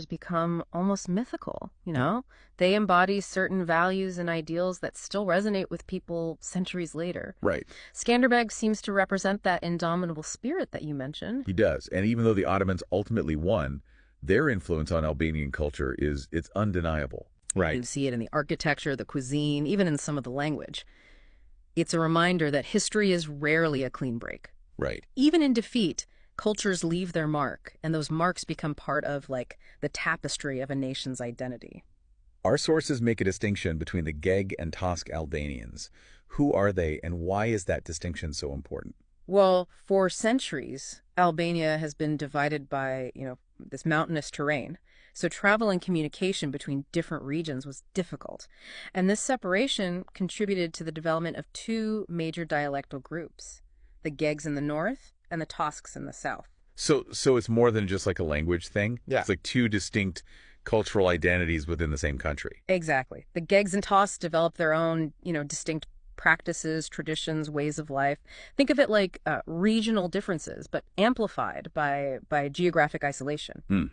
become almost mythical, you know? They embody certain values and ideals that still resonate with people centuries later. Right. Skanderbeg seems to represent that indomitable spirit that you mentioned. He does. And even though the Ottomans ultimately won, their influence on Albanian culture it's undeniable. You can see it in the architecture, the cuisine, even in some of the language. It's a reminder that history is rarely a clean break. Right. Even in defeat, cultures leave their mark, and those marks become part of, like, the tapestry of a nation's identity. Our sources make a distinction between the Geg and Tosk Albanians. Who are they, and why is that distinction so important? Well, for centuries, Albania has been divided by, this mountainous terrain. So travel and communication between different regions was difficult. And this separation contributed to the development of two major dialectal groups, the Gegs in the north and the Tosks in the south. So it's more than just like a language thing? Yeah. It's like two distinct cultural identities within the same country. Exactly. The Gegs and Tosks developed their own, distinct practices, traditions, ways of life. Think of it like regional differences, but amplified by geographic isolation.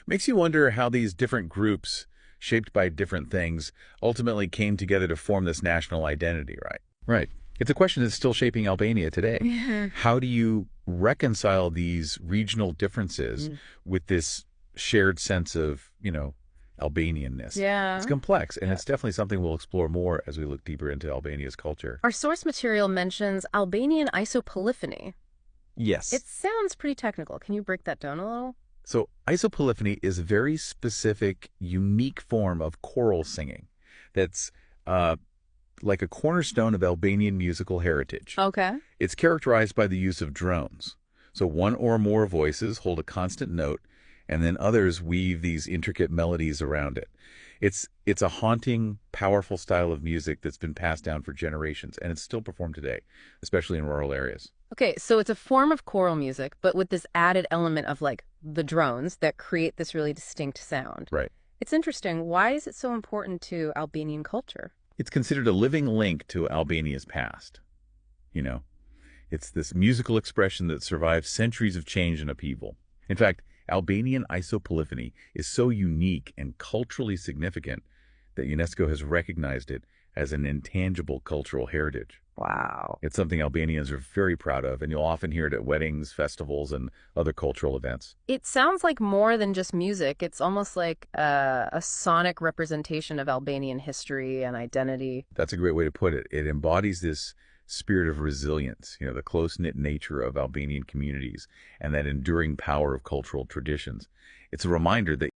Makes you wonder how these different groups, shaped by different things, ultimately came together to form this national identity, right? Right. It's a question that's still shaping Albania today. Yeah. How do you reconcile these regional differences with this shared sense of, Albanianness? Yeah. It's complex, and it's definitely something we'll explore more as we look deeper into Albania's culture. Our source material mentions Albanian isopolyphony. Yes. It sounds pretty technical. Can you break that down a little? So isopolyphony is a very specific, unique form of choral singing that's like a cornerstone of Albanian musical heritage. Okay. It's characterized by the use of drones. So one or more voices hold a constant note, and then others weave these intricate melodies around it. It's a haunting, powerful style of music that's been passed down for generations, and it's still performed today, especially in rural areas. Okay, so it's a form of choral music, but with this added element of, like, the drones that create this really distinct sound. Right. It's interesting. Why is it so important to Albanian culture? It's considered a living link to Albania's past. It's this musical expression that survives centuries of change and upheaval. In fact, Albanian isopolyphony is so unique and culturally significant that UNESCO has recognized it as an intangible cultural heritage. Wow. It's something Albanians are very proud of, and you'll often hear it at weddings, festivals, and other cultural events. It sounds like more than just music. It's almost like a sonic representation of Albanian history and identity. That's a great way to put it. It embodies this spirit of resilience, the close-knit nature of Albanian communities, and that enduring power of cultural traditions. It's a reminder that